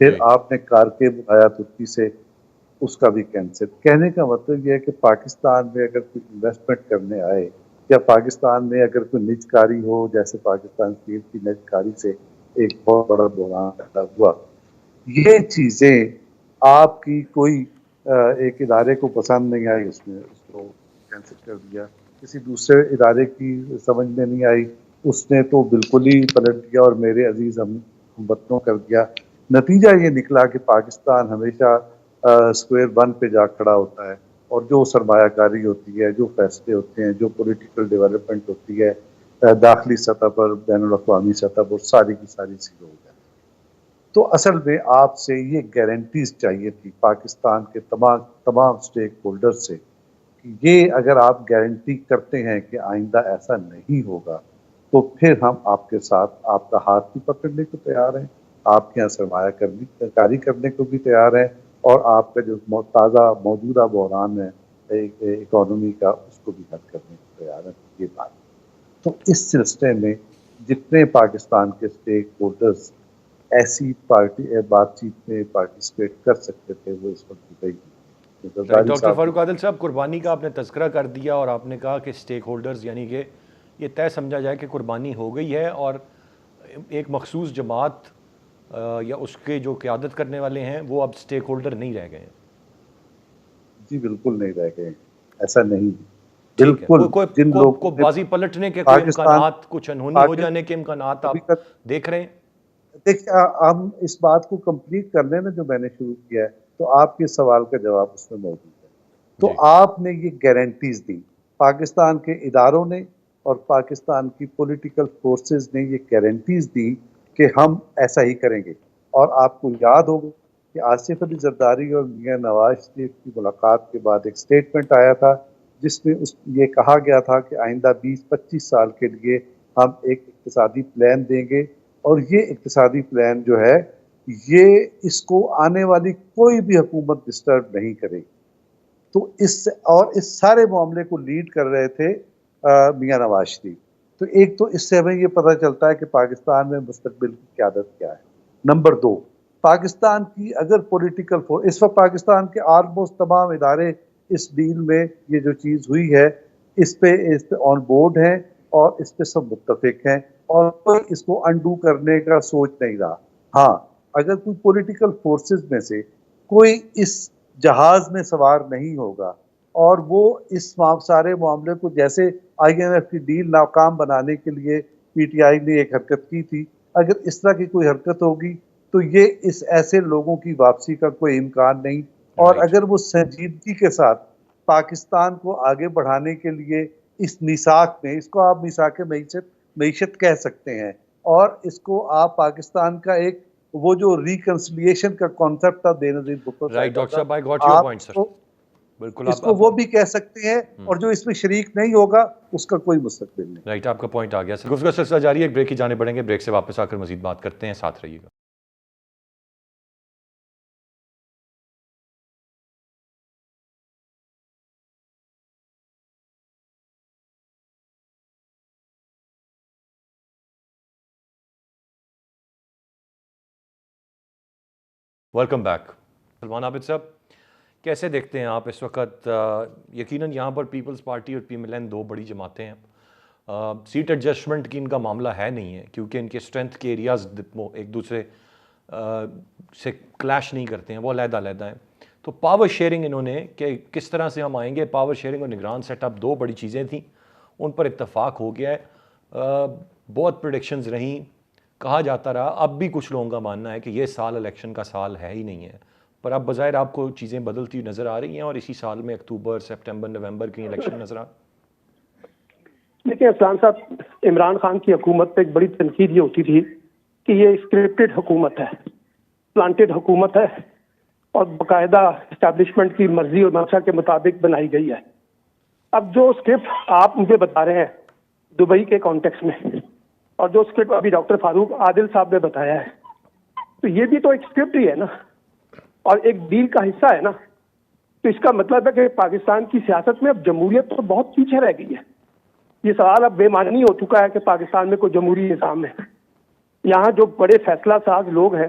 پھر جی آپ نے کارکے بلایا ترکی سے، اس کا بھی کینسل. کہنے کا مطلب یہ ہے کہ پاکستان میں اگر کوئی انویسٹمنٹ کرنے آئے یا پاکستان میں اگر کوئی نجکاری ہو، جیسے پاکستان اسٹیل کی نجکاری سے ایک بہت بڑا بحران پیدا ہوا، یہ چیزیں آپ کی کوئی ایک ادارے کو پسند نہیں آئی، اس نے اس کو کینسل کر دیا. کسی دوسرے ادارے کی سمجھ میں نہیں آئی، اس نے تو بالکل ہی پلٹ دیا اور میرے عزیز ہم وطنوں کر دیا. نتیجہ یہ نکلا کہ پاکستان ہمیشہ اسکوائر ون پہ جا کھڑا ہوتا ہے، اور جو سرمایہ کاری ہوتی ہے، جو فیصلے ہوتے ہیں، جو پولیٹیکل ڈیولپمنٹ ہوتی ہے داخلی سطح پر، بین الاقوامی سطح پر، ساری کی ساری زیرو ہو جاتی ہے. تو اصل میں آپ سے یہ گارنٹیز چاہیے تھی پاکستان کے تمام اسٹیک ہولڈر سے، کہ یہ اگر آپ گارنٹی کرتے ہیں کہ آئندہ ایسا نہیں ہوگا، تو پھر ہم آپ کے ساتھ آپ کا ہاتھ بھی پکڑنے کو تیار ہیں، آپ کے یہاں سرمایہ کاری کرنے کو بھی تیار ہیں، اور آپ کا جو تازہ موجودہ بحران ہے اکانومی کا، اس کو بھی حل کرنے کو تیار ہیں. یہ بات تو اس سلسلے میں جتنے پاکستان کے اسٹیک ہولڈرز ایسی بات چیت میں پارٹیسپیٹ کر سکتے تھے، وہ اس وقت دبئی میں رائٹ. زرداری ڈاکٹر صاحب فاروق عادل صاحب، قربانی کا آپ نے تذکرہ کر دیا اور آپ نے کہا کہ اسٹیک ہولڈرز یعنی کہ یہ طے سمجھا جائے کہ قربانی ہو گئی ہے اور ایک مخصوص جماعت یا اس کے جو قیادت کرنے والے ہیں وہ اب اسٹیک ہولڈر نہیں رہ گئے ہیں. جی بالکل نہیں رہ گئے، ایسا نہیں. ٹھیک ہے. بالکل جن کو لوگوں نے بازی پلٹنے کے کوئی پاکستان امکانات، کچھ انہونی ہو جانے کے امکانات ابھی آپ تک دیکھ رہے ہیں؟ دیکھیے، ہم اس بات کو کمپلیٹ کر لیں نا جو میں نے شروع کیا ہے، تو آپ کے سوال کا جواب اس میں موجود ہے. تو جی آپ نے یہ گارنٹیز دی، پاکستان کے اداروں نے اور پاکستان کی پولیٹیکل فورسز نے یہ گارنٹیز دی کہ ہم ایسا ہی کریں گے. اور آپ کو یاد ہوگا کہ آصف علی زرداری اور میاں نواز شریف کی ملاقات کے بعد ایک سٹیٹمنٹ آیا تھا، جس میں یہ کہا گیا تھا کہ آئندہ 20-25 سال کے لیے ہم ایک اقتصادی پلان دیں گے، اور یہ اقتصادی پلان جو ہے یہ اس کو آنے والی کوئی بھی حکومت ڈسٹرب نہیں کرے گی. تو اس سارے معاملے کو لیڈ کر رہے تھے میاں نواز شریف. تو ایک تو اس سے ہمیں یہ پتہ چلتا ہے کہ پاکستان میں مستقبل کی قیادت کیا ہے. نمبر دو، پاکستان کی اگر پولیٹیکل اس وقت پاکستان کے آلموسٹ تمام ادارے اس ڈیل میں یہ جو چیز ہوئی ہے اس پہ آن بورڈ ہیں، اور اس پہ سب متفق ہیں، اور کوئی اس کو انڈو کرنے کا سوچ نہیں رہا. ہاں، اگر کوئی پولیٹیکل فورسز میں سے کوئی اس جہاز میں سوار نہیں ہوگا اور وہ اس سارے معاملے کو، جیسے آئی ایم ایف کی ڈیل ناکام بنانے کے لیے پی ٹی آئی نے ایک حرکت کی تھی، اگر اس طرح کی کوئی حرکت ہوگی تو یہ اس ایسے لوگوں کی واپسی کا کوئی امکان نہیں. اور رائٹ. اگر وہ سنجیدگی کے ساتھ پاکستان کو آگے بڑھانے کے لیے اس میثاق میں، اس کو آپ میثاق معیشت کہہ سکتے ہیں، اور اس کو آپ پاکستان کا ایک وہ جو ریکنسلیشن کا کانسیپٹ تھا بے نظیر بھٹو رائٹ صاحبہ ڈاکٹر کا، صاحب، آئی گاٹ یور آپ پوائنٹ سر. بالکل. اس کو وہ بھی کہہ سکتے ہیں، اور جو اس میں شریک نہیں ہوگا اس کا کوئی مستقبل نہیں. رائٹ، آپ کا پوائنٹ آ گیا سر. گفتگو کا سلسلہ جاری ہے، ایک بریک کی جانے پڑیں گے. بریک سے واپس آ کر مزید بات کرتے ہیں، ساتھ رہیے گا. Welcome back. سلمان عابد صاحب، کیسے دیکھتے ہیں آپ اس وقت؟ یقیناً یہاں پر پیپلز پارٹی اور پی ایم ایل این دو بڑی جماعتیں ہیں. سیٹ ایڈجسٹمنٹ کی ان کا معاملہ ہے نہیں ہے، کیونکہ ان کے اسٹرینتھ کے ایریاز ایک دوسرے سے کلیش نہیں کرتے ہیں، وہ علیحدہ علیحدہ ہیں. تو پاور شیئرنگ انہوں نے کہ کس طرح سے ہم آئیں گے، پاور شیئرنگ اور نگران سیٹ اپ دو بڑی چیزیں تھیں، ان پر اتفاق ہو گیا ہے. بہت پریڈکشنز رہیں، کہا جاتا رہا، اب بھی کچھ لوگوں کا ماننا ہے کہ یہ سال الیکشن کا سال ہے ہی نہیں ہے، پر اب بظاہر آپ کو چیزیں بدلتی نظر آ رہی ہیں اور اسی سال میں اکتوبر، سپٹمبر، نومبر کی الیکشن نظر آ. دیکھیں اسلام صاحب، عمران خان کی حکومت پہ ایک بڑی تنقید یہ ہوتی تھی کہ یہ اسکرپٹڈ حکومت ہے، پلانٹڈ حکومت ہے، اور باقاعدہ اسٹیبلشمنٹ کی مرضی اور منشا کے مطابق بنائی گئی ہے. اب جو اسکرپٹ آپ مجھے بتا رہے ہیں دبئی کے کانٹیکس میں، اور جو اسکرپٹ ابھی ڈاکٹر فاروق عادل صاحب نے بتایا ہے، تو یہ بھی تو ایک اسکرپٹ ہی ہے نا، اور ایک ڈیل کا حصہ ہے نا. تو اس کا مطلب ہے کہ پاکستان کی سیاست میں اب جمہوریت تو بہت پیچھے رہ گئی ہے. یہ سوال اب بے معنی ہو چکا ہے کہ پاکستان میں کوئی جمہوری نظام ہے. یہاں جو بڑے فیصلہ ساز لوگ ہیں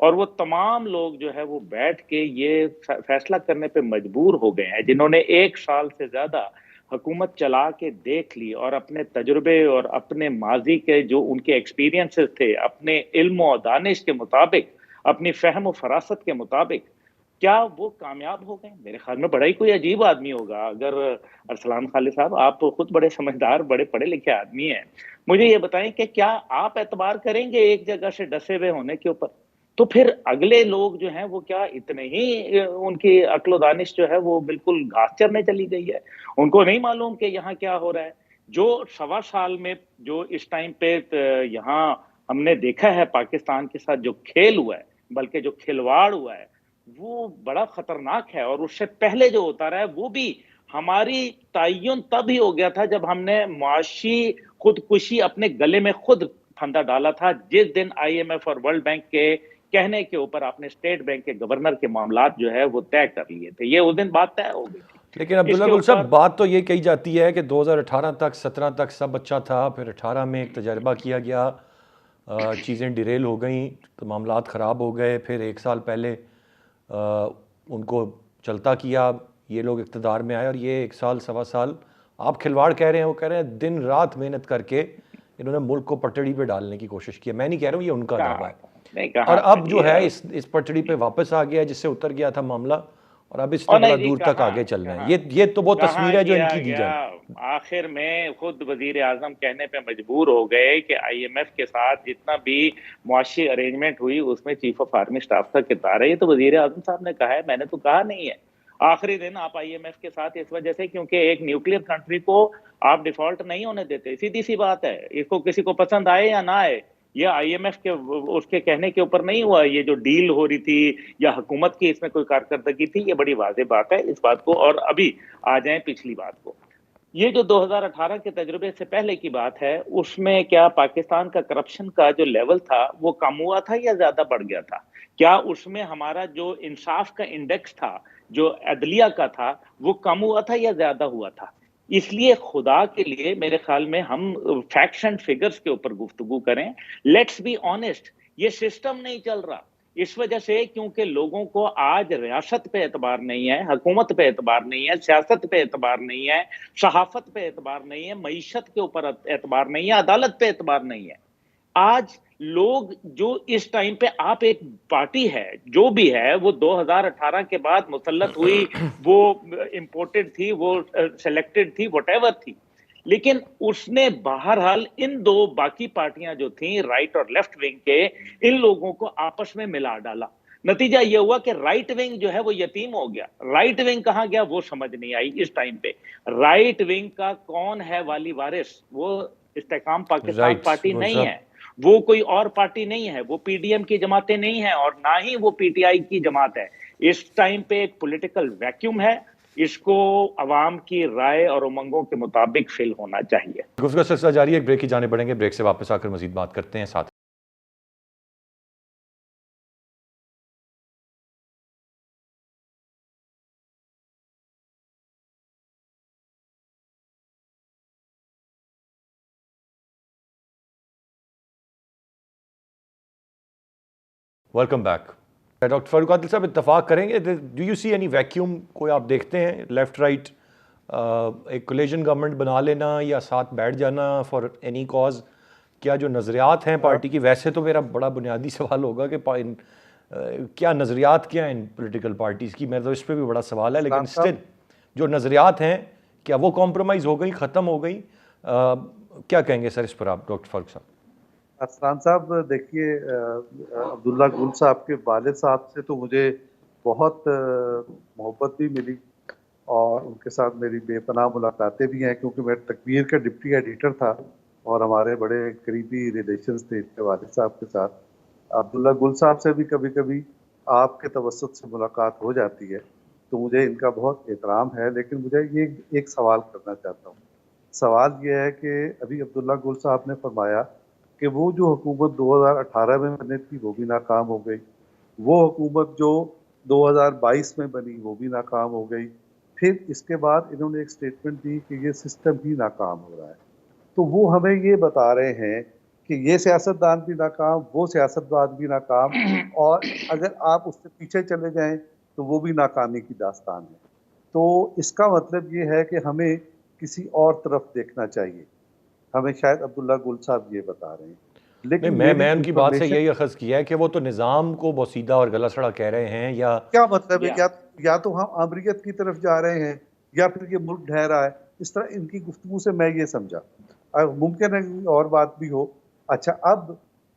اور وہ تمام لوگ جو ہے وہ بیٹھ کے یہ فیصلہ کرنے پہ مجبور ہو گئے ہیں، جنہوں نے 1 سال سے زیادہ حکومت چلا کے دیکھ لی اور اپنے تجربے اور اپنے ماضی کے جو ان کے ایکسپیرینسز تھے، اپنے علم و دانش کے مطابق، اپنی فہم و فراست کے مطابق، کیا وہ کامیاب ہو گئے؟ میرے خیال میں بڑا ہی کوئی عجیب آدمی ہوگا اگر ارسلان خالد صاحب، آپ خود بڑے سمجھدار، بڑے پڑھے لکھے آدمی ہیں، مجھے یہ بتائیں کہ کیا آپ اعتبار کریں گے ایک جگہ سے ڈسے ہوئے ہونے کے اوپر؟ تو پھر اگلے لوگ جو ہیں وہ کیا اتنے ہی ان کی عقل و دانش جو ہے وہ بالکل گھاس چرنے چلی گئی ہے؟ ان کو نہیں معلوم کہ یہاں کیا ہو رہا ہے؟ جو 1.25 سال میں جو اس ٹائم پہ یہاں ہم نے دیکھا ہے پاکستان کے ساتھ جو کھیل ہوا ہے، بلکہ جو کھلواڑ ہوا ہے، وہ بڑا خطرناک ہے، اور اس سے پہلے جو ہوتا رہا ہے وہ بھی ہماری تعین تب ہی ہو گیا تھا جب ہم نے معاشی خودکشی اپنے گلے میں خود پھندا ڈالا تھا، جس دن آئی ایم ایف اور ورلڈ بینک کے کہنے کے اوپر آپ نے اسٹیٹ بینک کے گورنر کے معاملات جو ہے وہ طے کر لیے تھے، یہ اس دن بات طے ہو گئی تھی۔ لیکن عبداللہ گل صاحب، بات تو یہ کہی جاتی ہے کہ 2018 تک 17 تک سب اچھا تھا، پھر 18 میں ایک تجربہ کیا گیا، چیزیں ڈیریل ہو گئیں تو معاملات خراب ہو گئے، پھر 1 سال پہلے ان کو چلتا کیا، یہ لوگ اقتدار میں آئے، اور یہ 1 سال 1.25 سال آپ کھلواڑ کہہ رہے ہیں، وہ کہہ رہے ہیں دن رات محنت کر کے انہوں نے ملک کو پٹڑی پہ ڈالنے کی کوشش کی ہے۔ میں نہیں کہہ رہا ہوں، یہ ان کا دعویٰ ہے، اور اب جو ہے اس پٹڑی پہ واپس آ گیا جس سے اتر گیا تھا معاملہ، اور اب اس سے بڑا دور تک آگے چل رہے ہیں۔ یہ تو وہ تصویر ہے جو ان کی دی جائے۔ آخر میں خود وزیر اعظم کہنے پہ مجبور ہو گئے کہ آئی ایم ایف کے ساتھ جتنا بھی معاشی ارینجمنٹ ہوئی اس میں چیف آف آرمی اسٹاف کا کردار ہے۔ یہ تو وزیر اعظم صاحب نے کہا ہے، میں نے تو کہا نہیں ہے۔ آخری دن آپ آئی ایم ایف کے ساتھ اس وجہ سے کیونکہ ایک نیوکلیر کنٹری کو آپ ڈیفالٹ نہیں ہونے دیتے، سیدھی سی بات ہے، اس کو کسی کو پسند آئے یا نہ آئے، یہ آئی ایم ایف کے اس کے کہنے کے اوپر نہیں ہوا، یہ جو ڈیل ہو رہی تھی یا حکومت کی اس میں کوئی کارکردگی تھی، یہ بڑی واضح بات ہے اس بات کو۔ اور ابھی آ جائیں پچھلی بات کو، یہ جو 2018 کے تجربے سے پہلے کی بات ہے، اس میں کیا پاکستان کا کرپشن کا جو لیول تھا وہ کم ہوا تھا یا زیادہ بڑھ گیا تھا؟ کیا اس میں ہمارا جو انصاف کا انڈیکس تھا، جو عدلیہ کا تھا، وہ کم ہوا تھا یا زیادہ ہوا تھا؟ اس لیے خدا کے لیے میرے خیال میں ہم فیکٹس اینڈ فگرز کے اوپر گفتگو کریں۔ لیٹس بی آنےسٹ، یہ سسٹم نہیں چل رہا، اس وجہ سے کیونکہ لوگوں کو آج ریاست پہ اعتبار نہیں ہے، حکومت پہ اعتبار نہیں ہے، سیاست پہ اعتبار نہیں ہے، صحافت پہ اعتبار نہیں ہے، معیشت کے اوپر اعتبار نہیں ہے، عدالت پہ اعتبار نہیں ہے۔ آج لوگ جو اس ٹائم پہ آپ ایک پارٹی ہے جو بھی ہے وہ 2018 کے بعد مسلط ہوئی، وہ امپورٹڈ تھی، وہ سلیکٹڈ تھی، وٹ ایور تھی، لیکن اس نے بہرحال ان دو باقی پارٹیاں جو تھیں رائٹ اور لیفٹ ونگ کے، ان لوگوں کو آپس میں ملا ڈالا۔ نتیجہ یہ ہوا کہ رائٹ ونگ جو ہے وہ یتیم ہو گیا۔ رائٹ ونگ کہاں گیا وہ سمجھ نہیں آئی اس ٹائم پہ۔ رائٹ ونگ کا کون ہے والی وارث؟ وہ استحکام پاکستان پارٹی نہیں ہے، وہ کوئی اور پارٹی نہیں ہے، وہ پی ڈی ایم کی جماعتیں نہیں ہیں، اور نہ ہی وہ پی ٹی آئی کی جماعت ہے۔ اس ٹائم پہ ایک پولیٹیکل ویکیوم ہے، اس کو عوام کی رائے اور امنگوں کے مطابق فل ہونا چاہیے۔ گفتگو کا سلسلہ جاری ہے، ایک بریک کی جانے پڑیں گے، بریک سے واپس آ کر مزید بات کرتے ہیں ساتھ۔ Welcome back. ڈاکٹر فاروق عادل صاحب، اتفاق کریں گے، do you see any vacuum? کوئی آپ دیکھتے ہیں لیفٹ رائٹ ایک کولیجن گورنمنٹ بنا لینا یا ساتھ بیٹھ جانا فار اینی کاز؟ کیا جو نظریات ہیں پارٹی کی، ویسے تو میرا بڑا بنیادی سوال ہوگا کہ کیا نظریات کیا ہیں ان پولیٹیکل پارٹیز کی، میرا تو اس پہ بھی بڑا سوال ہے، لیکن اسٹل جو نظریات ہیں کیا وہ کمپرومائز ہو گئی، ختم ہو گئی؟ کیا کہیں گے سر اس پر آپ ڈاکٹر فاروق صاحب؟ ارسلان صاحب دیکھیے، عبداللہ گل صاحب کے والد صاحب سے تو مجھے بہت محبت بھی ملی، اور ان کے ساتھ میری بے پناہ ملاقاتیں بھی ہیں، کیونکہ میں تکبیر کا ڈپٹی ایڈیٹر تھا اور ہمارے بڑے قریبی ریلیشنز تھے ان کے والد صاحب کے ساتھ۔ عبداللہ گل صاحب سے بھی کبھی کبھی آپ کے توسط سے ملاقات ہو جاتی ہے، تو مجھے ان کا بہت احترام ہے۔ لیکن مجھے یہ ایک سوال کرنا چاہتا ہوں۔ سوال یہ ہے کہ ابھی عبداللہ گل صاحب نے فرمایا کہ وہ جو حکومت 2018 میں بنی تھی وہ بھی ناکام ہو گئی، وہ حکومت جو 2022 میں بنی وہ بھی ناکام ہو گئی، پھر اس کے بعد انہوں نے ایک سٹیٹمنٹ دی کہ یہ سسٹم ہی ناکام ہو رہا ہے۔ تو وہ ہمیں یہ بتا رہے ہیں کہ یہ سیاستدان بھی ناکام، وہ سیاستدان بھی ناکام، اور اگر آپ اس سے پیچھے چلے جائیں تو وہ بھی ناکامی کی داستان ہے. تو اس کا مطلب یہ ہے کہ ہمیں کسی اور طرف دیکھنا چاہیے. ہمیں شاید عبداللہ گل صاحب یہ بتا رہے ہیں، نہیں، لیکن میں ان کی بات سے انفارمیشن یہی اخذ کیا ہے کہ وہ تو نظام کو بوسیدہ اور گلا سڑا کہہ رہے ہیں، یا کیا مطلب ہے؟ یا یا تو ہم امریت کی طرف جا رہے ہیں یا پھر یہ ملک ڈھہ رہا ہے. اس طرح ان کی گفتگو سے میں یہ سمجھا. ممکن ہے کوئی اور بات بھی ہو. اچھا، اب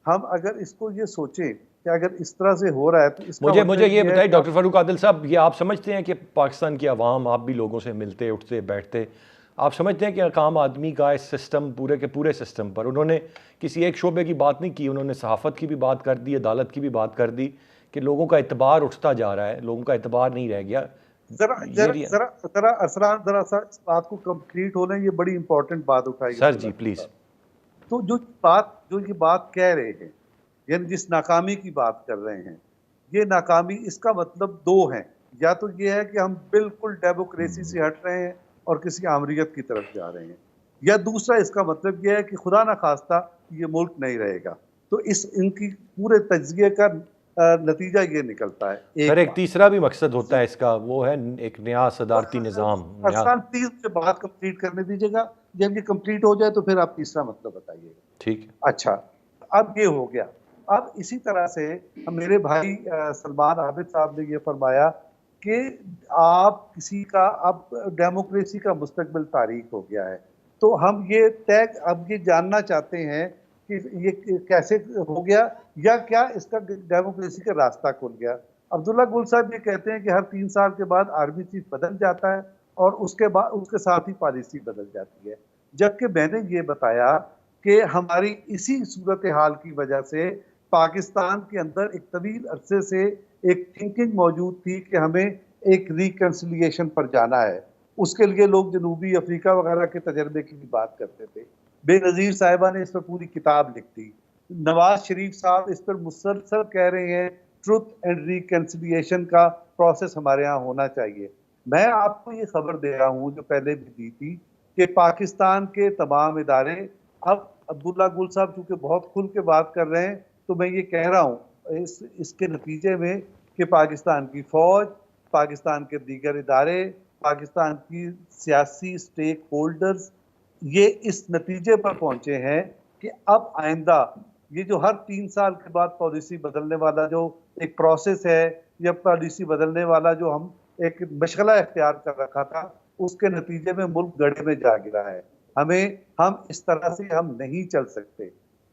ہم اگر اس کو یہ سوچیں کہ اگر اس طرح سے ہو رہا ہے تو اس کا مجھے مطلب یہ یہ ہے بتائیے کہ ڈاکٹر فاروق عادل صاحب، یہ آپ سمجھتے ہیں کہ پاکستان کی عوام، آپ بھی لوگوں سے ملتے اٹھتے بیٹھتے، آپ سمجھتے ہیں کہ ایک عام آدمی کا اس سسٹم پورے کے پورے سسٹم پر انہوں نے کسی ایک شعبے کی بات نہیں کی، انہوں نے صحافت کی بھی بات کر دی، عدالت کی بھی بات کر دی، کہ لوگوں کا اعتبار اٹھتا جا رہا ہے، لوگوں کا اعتبار نہیں رہ گیا. ذرا ارسلان، ذرا سا اس بات کو کمپلیٹ ہو لیں. یہ بڑی امپورٹنٹ بات اٹھائی سر عبداللہ جی گل پلیز. صاحب. تو جو یہ بات کہہ رہے ہیں، یعنی جس ناکامی کی بات کر رہے ہیں، یہ ناکامی، اس کا مطلب دو ہیں. یا تو یہ ہے کہ ہم بالکل ڈیموکریسی سے ہٹ رہے ہیں اور کسی آمریت کی طرف جا رہے ہیں، یا دوسرا اس کا مطلب یہ ہے کہ خدا نخواستہ یہ ملک نہیں رہے گا. تو ان کی پورے تجزیے کا نتیجہ یہ نکلتا ہے. سر ایک بات تیسرا بھی مقصد ہوتا ہے اس کا، وہ ہے ایک نیا صدارتی نظام. ارسلان پلیز مجھے بات کمپلیٹ کرنے دیجیے گا. جب یہ کمپلیٹ ہو جائے تو پھر آپ تیسرا مطلب بتائیے گا. ٹھیک. اچھا، اب یہ ہو گیا. اب اسی طرح سے میرے بھائی سلمان عابد صاحب نے یہ فرمایا کہ آپ کسی کا، اب ڈیموکریسی کا مستقبل تاریک ہو گیا ہے. تو ہم اب یہ جاننا چاہتے ہیں کہ یہ کیسے ہو گیا، یا کیا اس کا ڈیموکریسی کا راستہ کھل گیا. عبداللہ گل صاحب یہ کہتے ہیں کہ ہر 3 سال کے بعد آرمی چیف بدل جاتا ہے اور اس کے ساتھ ہی پالیسی بدل جاتی ہے. جبکہ میں نے یہ بتایا کہ ہماری اسی صورتحال کی وجہ سے پاکستان کے اندر ایک طویل عرصے سے ایک تھنکنگ موجود تھی کہ ہمیں ایک ریکنسیلیشن پر جانا ہے. اس کے لیے لوگ جنوبی افریقہ وغیرہ کے تجربے کی بھی بات کرتے تھے. بے نظیر صاحبہ نے اس پر پوری کتاب لکھ دی. نواز شریف صاحب اس پر مسلسل کہہ رہے ہیں ٹروتھ اینڈ ریکنسیلیشن کا پروسیس ہمارے ہاں ہونا چاہیے. میں آپ کو یہ خبر دے رہا ہوں جو پہلے بھی دی تھی کہ پاکستان کے تمام ادارے، اب عبداللہ گل صاحب چونکہ بہت کھل کے بات کر رہے ہیں تو میں یہ کہہ رہا ہوں اس کے نتیجے میں کہ پاکستان کی فوج، پاکستان کے دیگر ادارے، پاکستان کی سیاسی سٹیک ہولڈرز یہ اس نتیجے پر پہنچے ہیں کہ اب آئندہ یہ جو ہر 3 سال کے بعد پالیسی بدلنے والا جو ایک پروسیس ہے، یا پالیسی بدلنے والا جو ہم ایک مشغلہ اختیار کر رکھا تھا، اس کے نتیجے میں ملک گڑھے میں جا گرا ہے. ہم اس طرح سے ہم نہیں چل سکتے.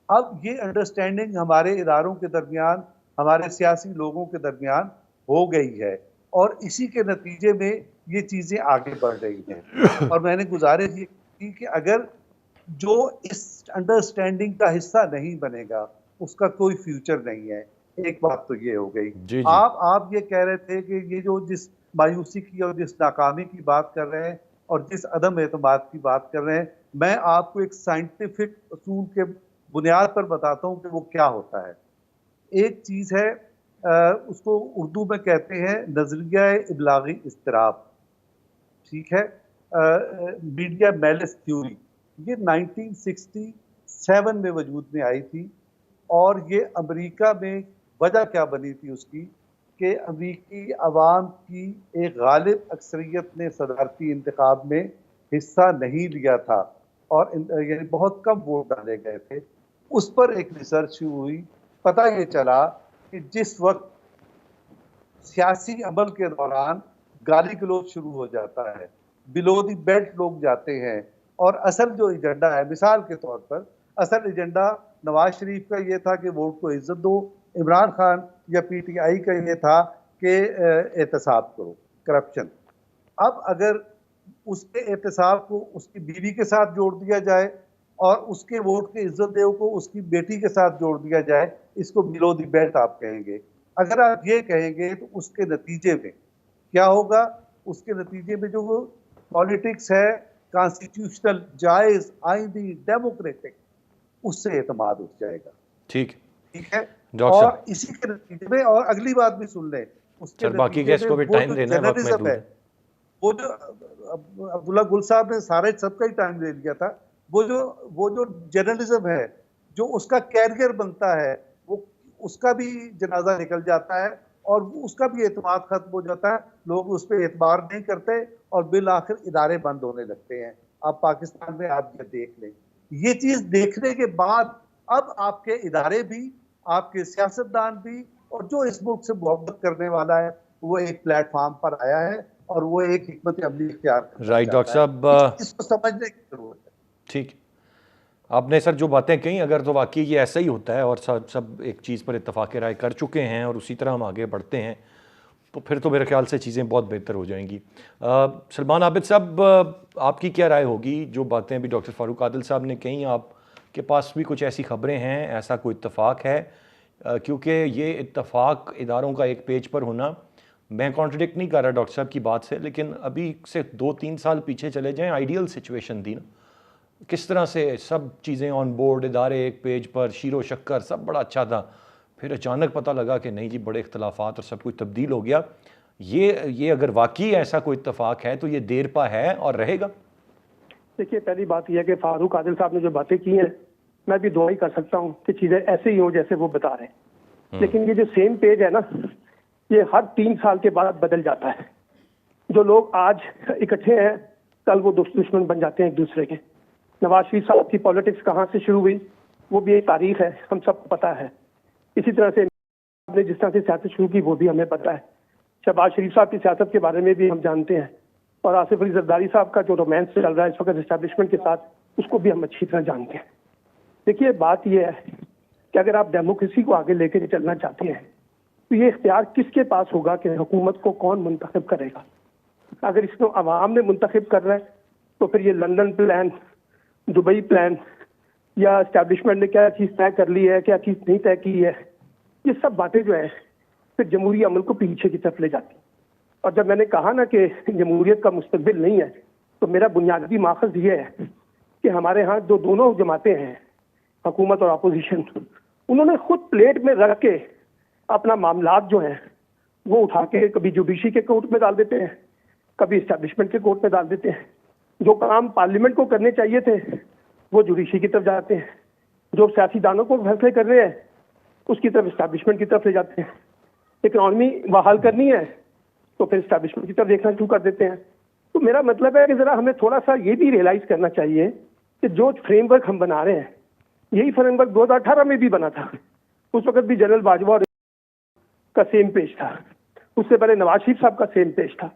اب یہ انڈرسٹینڈنگ ہمارے اداروں کے درمیان، ہمارے سیاسی لوگوں کے درمیان ہو گئی ہے، اور اسی کے نتیجے میں یہ چیزیں آگے بڑھ رہی ہیں. اور میں نے گزارش یہ کی کہ اگر جو اس انڈرسٹینڈنگ کا حصہ نہیں بنے گا اس کا کوئی فیوچر نہیں ہے. ایک بات تو یہ ہو گئی. جی. آپ یہ کہہ رہے تھے کہ یہ جو جس مایوسی کی اور جس ناکامی کی بات کر رہے ہیں اور جس عدم اعتماد کی بات کر رہے ہیں، میں آپ کو ایک سائنٹیفک اصول کے بنیاد پر بتاتا ہوں کہ وہ کیا ہوتا ہے. ایک چیز ہے، اس کو اردو میں کہتے ہیں نظریہ ابلاغی اضطراب. ٹھیک ہے، میڈیا میلس تھیوری. یہ 1967 میں وجود میں آئی تھی، اور یہ امریکہ میں وجہ کیا بنی تھی اس کی کہ امریکی عوام کی ایک غالب اکثریت نے صدارتی انتخاب میں حصہ نہیں لیا تھا، اور یعنی بہت کم ووٹ ڈالے گئے تھے. اس پر ایک ریسرچ شروع ہوئی. پتہ یہ چلا کہ جس وقت سیاسی عمل کے دوران گالی گلوچ شروع ہو جاتا ہے، بلو دی بیلٹ لوگ جاتے ہیں، اور اصل جو ایجنڈا ہے، مثال کے طور پر اصل ایجنڈا نواز شریف کا یہ تھا کہ ووٹ کو عزت دو، عمران خان یا پی ٹی آئی کا یہ تھا کہ احتساب کرو، کرپشن. اب اگر اس کے احتساب کو اس کی بیوی کے ساتھ جوڑ دیا جائے اور اس کے ووٹ کے عزت دیو کو اس کی بیٹی کے ساتھ جوڑ دیا جائے، اس کو بلو دی بیلٹ آپ کہیں گے. اگر آپ یہ کہیں گے تو اس کے نتیجے میں کیا ہوگا؟ اس کے نتیجے میں جو وہ پالیٹکس ہے، کانسٹیٹیوشنل، جائز، آئینی، ڈیموکریٹک، اس سے اعتماد اٹھ جائے گا. ٹھیک ہے. اور اسی کے نتیجے میں، اور اگلی بات بھی سن لیں، اس کے نتیجے میں وہ جو جرنلزم ہے، وہ جو عبداللہ گل صاحب نے سب کا ہی ٹائم لے لیا تھا، وہ جو جرنلزم ہے، جو اس کا کیریئر بنتا ہے وہ اس کا بھی جنازہ نکل جاتا ہے اور اس کا بھی اعتماد ختم ہو جاتا ہے, لوگ اس پہ اعتبار نہیں کرتے اور بالآخر ادارے بند ہونے لگتے ہیں. آپ پاکستان میں آپ یہ دیکھ لیں. یہ چیز دیکھنے کے بعد اب آپ کے ادارے بھی, آپ کے سیاستدان بھی, اور جو اس ملک سے محبت کرنے والا ہے وہ ایک پلیٹ فارم پر آیا ہے اور وہ ایک حکمت عملی اختیار کرنا رائٹ ڈاکٹر چاہتا صاحب, ہے. اس کو سمجھنے کی ضرورت ہے. ٹھیک, آپ نے سر جو باتیں کہیں اگر تو واقعی یہ ایسا ہی ہوتا ہے اور سب ایک چیز پر اتفاق رائے کر چکے ہیں اور اسی طرح ہم آگے بڑھتے ہیں تو پھر تو میرے خیال سے چیزیں بہت بہتر ہو جائیں گی. سلمان عابد صاحب, آپ کی کیا رائے ہوگی جو باتیں ابھی ڈاکٹر فاروق عادل صاحب نے کہیں؟ آپ کے پاس بھی کچھ ایسی خبریں ہیں, ایسا کوئی اتفاق ہے؟ کیونکہ یہ اتفاق اداروں کا ایک پیج پر ہونا, میں کانٹرڈکٹ نہیں کر رہا ڈاکٹر صاحب کی بات سے, لیکن ابھی سے 2-3 سال پیچھے چلے جائیں, آئیڈیل سچویشن تھی نا, کس طرح سے سب چیزیں آن بورڈ, ادارے ایک پیج پر, شیر و شکر سب بڑا اچھا تھا, پھر اچانک پتہ لگا کہ نہیں جی بڑے اختلافات اور سب کچھ تبدیل ہو گیا. یہ اگر واقعی ایسا کوئی اتفاق ہے تو یہ دیر پا ہے اور رہے گا؟ دیکھیے, پہلی بات یہ ہے کہ فاروق عادل صاحب نے جو باتیں کی ہیں میں بھی دعا ہی کر سکتا ہوں کہ چیزیں ایسے ہی ہوں جیسے وہ بتا رہے ہیں, لیکن یہ جو سیم پیج ہے نا, یہ ہر 3 سال کے بعد بدل جاتا ہے. جو لوگ آج اکٹھے ہیں کل وہ دشمن بن جاتے ہیں ایک دوسرے کے. نواز شریف صاحب کی پالیٹکس کہاں سے شروع ہوئی وہ بھی ایک تاریخ ہے, ہم سب کو پتا ہے. اسی طرح سے نے جس طرح سے سیاست شروع کی وہ بھی ہمیں پتا ہے. شہباز شریف صاحب کی سیاست کے بارے میں بھی ہم جانتے ہیں, اور آصف علی زرداری صاحب کا جو رومانس چل رہا ہے اس وقت اسٹیبلشمنٹ کے ساتھ, اس کو بھی ہم اچھی طرح جانتے ہیں. دیکھیے, بات یہ ہے کہ اگر آپ ڈیموکریسی کو آگے لے کے چلنا چاہتے ہیں تو یہ اختیار کس کے پاس ہوگا کہ حکومت کو کون منتخب کرے گا. اگر اس کو عوام نے منتخب کر رہا ہے تو پھر یہ لندن پلان, دبئی پلان یا اسٹیبلشمنٹ نے کیا چیز طے کر لی ہے, کیا چیز نہیں طے کی ہے, یہ سب باتیں جو ہے پھر جمہوری عمل کو پیچھے کی طرف لے جاتی. اور جب میں نے کہا نا کہ جمہوریت کا مستقبل نہیں ہے, تو میرا بنیادی ماخذ یہ ہے کہ ہمارے ہاں جو دونوں جماعتیں ہیں, حکومت اور اپوزیشن, انہوں نے خود پلیٹ میں رکھ کے اپنا معاملات جو ہیں وہ اٹھا کے کبھی جوڈیشری کے کورٹ میں ڈال دیتے ہیں, کبھی اسٹیبلشمنٹ کے کورٹ میں ڈال دیتے ہیں. جو کام پارلیمنٹ کو کرنے چاہیے تھے وہ جوڈیشری کی طرف جاتے ہیں, جو سیاسی دانوں کو فیصلے کر رہے ہیں اس کی طرف اسٹیبلشمنٹ کی طرف لے جاتے ہیں. اکنامی بحال کرنی ہے تو پھر اسٹیبلشمنٹ کی طرف دیکھنا شروع کر دیتے ہیں. تو میرا مطلب ہے کہ ذرا ہمیں تھوڑا سا یہ بھی ریئلائز کرنا چاہیے کہ جو فریم ورک ہم بنا رہے ہیں یہی فریم ورک 2018 میں بھی بنا تھا. اس وقت بھی جنرل باجوہ کا سیم پیج تھا, اس سے پہلے نواز شریف صاحب کا سیم پیج تھا,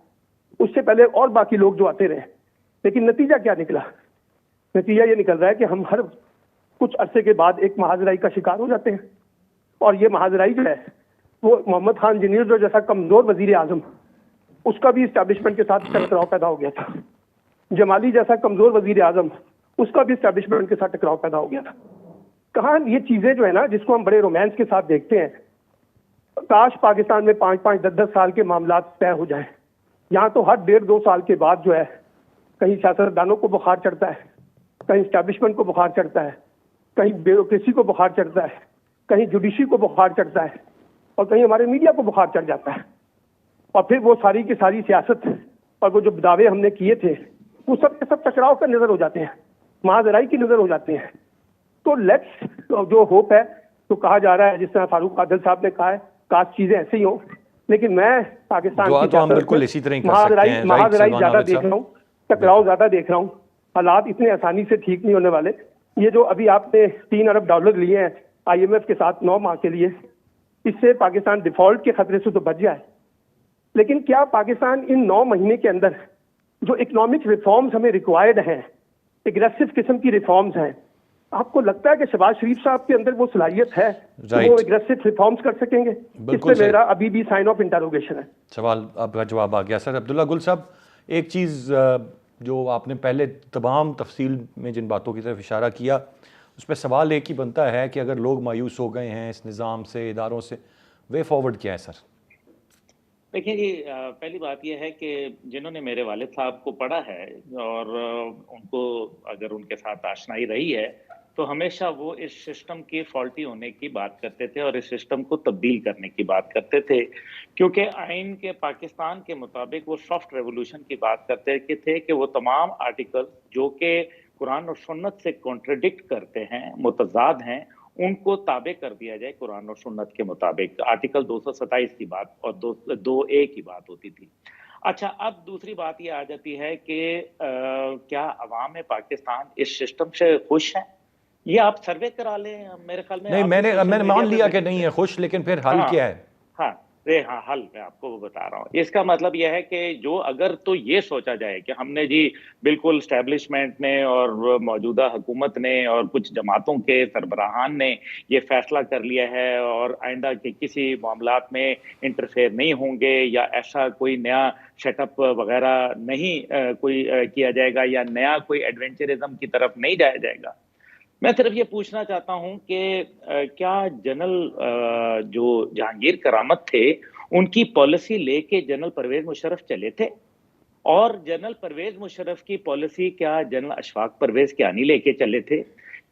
اس سے پہلے اور باقی لوگ جو آتے رہے. لیکن نتیجہ کیا نکلا؟ نتیجہ یہ نکل رہا ہے کہ ہم ہر کچھ عرصے کے بعد ایک محاذرائی کا شکار ہو جاتے ہیں. اور یہ محاذرائی جو ہے وہ محمد خان جنید جو جیسا کمزور وزیر اعظم, اس کا بھی اسٹیبلشمنٹ کے ساتھ ٹکراؤ پیدا ہو گیا تھا. جمالی جیسا کمزور وزیر اعظم, اس کا بھی اسٹیبلشمنٹ کے ساتھ ٹکراؤ پیدا ہو گیا تھا. کہاں یہ چیزیں جو ہے نا جس کو ہم بڑے رومانس کے ساتھ دیکھتے ہیں, کاش پاکستان میں 5-5, 10-10 سال کے معاملات طے ہو جائیں. یہاں تو ہر 1.5-2 سال کے بعد جو ہے کہیں سیاستدانوں کو بخار چڑھتا ہے, کہیں اسٹیبلشمنٹ کو بخار چڑھتا ہے, کہیں بیوروکریسی کو بخار چڑھتا ہے, کہیں جوڈیشری کو بخار چڑھتا ہے, اور کہیں ہمارے میڈیا کو بخار چڑھ جاتا ہے. اور پھر وہ ساری کی ساری سیاست اور وہ جو دعوے ہم نے کیے تھے وہ سب کے سب ٹکراؤ کا نظر ہو جاتے ہیں, محاذرائی کی نظر ہو جاتے ہیں. تو لیٹس جو ہوپ ہے تو کہا جا رہا ہے جس طرح فاروق عادل صاحب نے کہا ہے کاش چیزیں ایسے ہی ہوں, لیکن میں پاکستان دعا کی تو ہم بالکل اسی طرح ہی کر سکتے ہیں. محاذرائی زیادہ دیکھ رہا ہوں, ٹکراؤ زیادہ دیکھ رہا ہوں. حالات اتنے آسانی سے ٹھیک نہیں ہونے والے. یہ جو ابھی آپ نے $3 ارب لیے ہیں IMF کے ساتھ 9 ماہ کے لیے, اس سے پاکستان ڈیفالٹ کے خطرے سے تو بچ جائے, لیکن کیا پاکستان ان 9 مہینے کے اندر جو اکنامک ریفارمز ہمیں ریکوائرڈ ہیں, اگریسو قسم کی ریفارمز ہیں, آپ کو لگتا ہے کہ شہباز شریف صاحب کے اندر وہ صلاحیت ہے کہ وہ اگریسو ریفارمز کر سکیں گے؟ اس سے میرا ابھی بھی سائن آف انٹروگیشن ہے. سوال آپ کا جواب آ گیا سر. عبداللہ گل صاحب, ایک چیز جو آپ نے پہلے تمام تفصیل میں جن باتوں کی طرف اشارہ کیا, اس پہ سوال ایک ہی بنتا ہے کہ اگر لوگ مایوس ہو گئے ہیں اس نظام سے, اداروں سے, وے فارورڈ کیا ہے سر؟ دیکھیں جی, پہلی بات یہ ہے کہ جنہوں نے میرے والد صاحب کو پڑھا ہے اور ان کو اگر ان کے ساتھ آشنائی رہی ہے تو ہمیشہ وہ اس سسٹم کی فالٹی ہونے کی بات کرتے تھے اور اس سسٹم کو تبدیل کرنے کی بات کرتے تھے, کیونکہ آئین کے پاکستان کے مطابق وہ سافٹ ریولوشن کی بات کرتے تھے کہ وہ تمام آرٹیکل جو کہ قرآن اور سنت سے کانٹرڈکٹ کرتے ہیں, متضاد ہیں, ان کو تابع کر دیا جائے قرآن اور سنت کے مطابق. آرٹیکل 227 کی بات اور 2A کی بات ہوتی تھی. اچھا, اب دوسری بات یہ آ جاتی ہے کہ کیا عوام پاکستان اس سسٹم سے خوش ہیں؟ یہ آپ سروے کرا لیں, میرے خیال میں. نہیں, میں نے مان لیا کہ نہیں ہے خوش, لیکن پھر حل کیا ہے؟ ہاں, حل میں آپ کو وہ بتا رہا ہوں. اس کا مطلب یہ ہے کہ جو اگر تو یہ سوچا جائے کہ ہم نے جی بالکل اسٹیبلشمنٹ نے اور موجودہ حکومت نے اور کچھ جماعتوں کے سربراہان نے یہ فیصلہ کر لیا ہے اور آئندہ کے کسی معاملات میں انٹرفیئر نہیں ہوں گے, یا ایسا کوئی نیا سیٹ اپ وغیرہ نہیں کوئی کیا جائے گا, یا نیا کوئی ایڈونچرزم کی طرف نہیں جایا جائے گا. میں صرف یہ پوچھنا چاہتا ہوں کہ کیا جنرل جو جہانگیر کرامت تھے ان کی پالیسی لے کے جنرل پرویز مشرف چلے تھے, اور جنرل پرویز مشرف کی پالیسی کیا جنرل اشفاق پرویز کیانی لے کے چلے تھے؟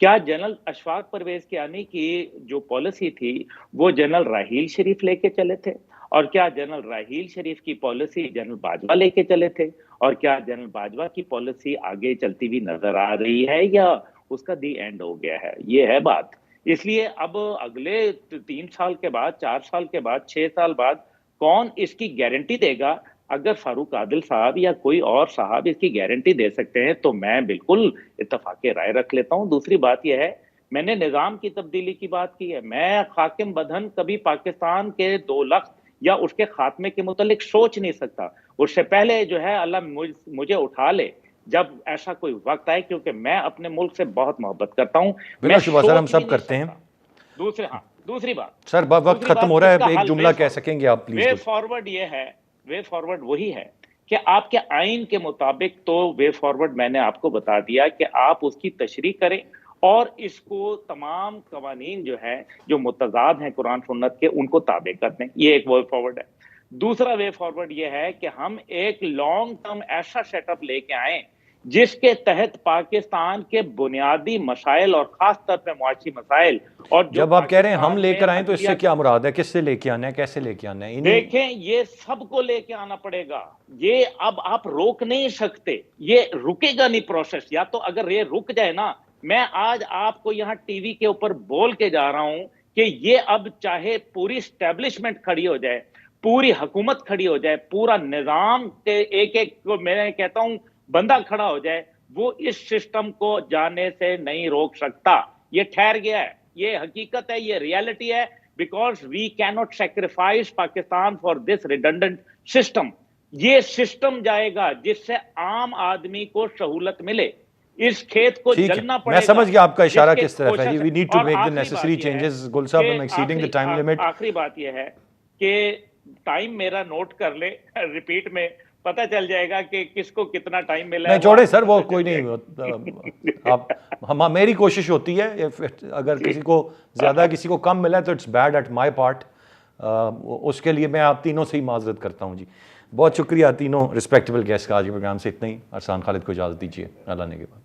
کیا جنرل اشفاق پرویز کیانی کی جو پالیسی تھی وہ جنرل راحیل شریف لے کے چلے تھے؟ اور کیا جنرل راحیل شریف کی پالیسی جنرل باجوہ لے کے چلے تھے؟ اور کیا جنرل باجوہ کی پالیسی آگے چلتی ہوئی نظر آ رہی ہے یا اس کا دی اینڈ ہو گیا ہے؟ یہ ہے بات. اس لیے اب اگلے 3 سال کے بعد, 4 سال کے بعد, 6 سال بعد کون اس کی گارنٹی دے گا؟ اگر فاروق عادل صاحب یا کوئی اور صاحب اس کی گارنٹی دے سکتے ہیں تو میں بالکل اتفاق رائے رکھ لیتا ہوں. دوسری بات یہ ہے, میں نے نظام کی تبدیلی کی بات کی ہے. میں حاکم بدھن کبھی پاکستان کے 2 لخت یا اس کے خاتمے کے متعلق سوچ نہیں سکتا. اس سے پہلے جو ہے اللہ مجھے اٹھا لے جب ایسا کوئی وقت آئے, کیونکہ میں اپنے ملک سے بہت محبت کرتا ہوں. بلا شبہ سر, ہم سب کرتے ہیں. دوسری بات سر, وقت ختم ہو رہا ہے, ایک جملہ کہہ سکیں گے آپ پلیز؟ وے فارورڈ یہ ہے, وے فارورڈ وہی ہے کہ آپ کے آئین کے مطابق تو وے فارورڈ میں نے آپ کو بتا دیا کہ آپ اس کی تشریح کریں اور اس کو تمام قوانین جو ہے جو متضاد ہیں قرآن سنت کے ان کو تابع کر دیں. یہ ایک وے فارورڈ ہے. دوسرا وے فارورڈ یہ ہے کہ ہم ایک لانگ ٹرم ایسا سیٹ اپ لے کے آئیں جس کے تحت پاکستان کے بنیادی مسائل اور خاص طور پہ معاشی مسائل, اور جب آپ کہہ رہے ہیں ہم لے کر آئیں تو اس سے کیا مراد ہے؟ کس سے لے کے آنا ہے, کیسے لے کے آنا ہے؟ دیکھیں, یہ سب کو لے کے آنا پڑے گا. یہ اب آپ روک نہیں سکتے, یہ رکے گا نہیں پروسیس. یا تو اگر یہ رک جائے نا, میں آج آپ کو یہاں ٹی وی کے اوپر بول کے جا رہا ہوں کہ یہ اب چاہے پوری اسٹیبلشمنٹ کھڑی ہو جائے, پوری حکومت کھڑی ہو جائے, پورا نظام کے ایک ایک کو میں کہتا ہوں بندہ کھڑا ہو جائے, وہ اس سسٹم کو جانے سے نہیں روک سکتا. یہ ٹھہر گیا ہے, یہ حقیقت ہے, یہ ریالٹی ہے. بیکاز وی کی not sacrifice Pakistan for this redundant system. یہ سسٹم جائے گا جس سے عام آدمی کو سہولت ملے. اس کھیت کو جلنا پڑے گا. میں سمجھ گیا آپ کا اشارہ کس طرف ہے. We need to make the necessary changes. Gul صاحب, ہم ایکسیڈنگ دی ٹائم لمٹ. آخری بات یہ ہے کہ ٹائم میرا نوٹ کر لے, ریپیٹ میں پتہ چل جائے گا کہ کس کو کتنا ٹائم ملا ہے. نہیں چھوڑے سر, وہ کوئی نہیں. آپ میری کوشش ہوتی ہے, اگر کسی کو زیادہ کسی کو کم ملا ہے تو it's bad at my part. اس کے لیے میں آپ تینوں سے ہی معذرت کرتا ہوں. جی بہت شکریہ تینوں رسپیکٹیبل گیسٹ کا. آج کے پروگرام سے اتنا ہی. ارسلان خالد کو اجازت دیجیے. اللہ نے کے بعد.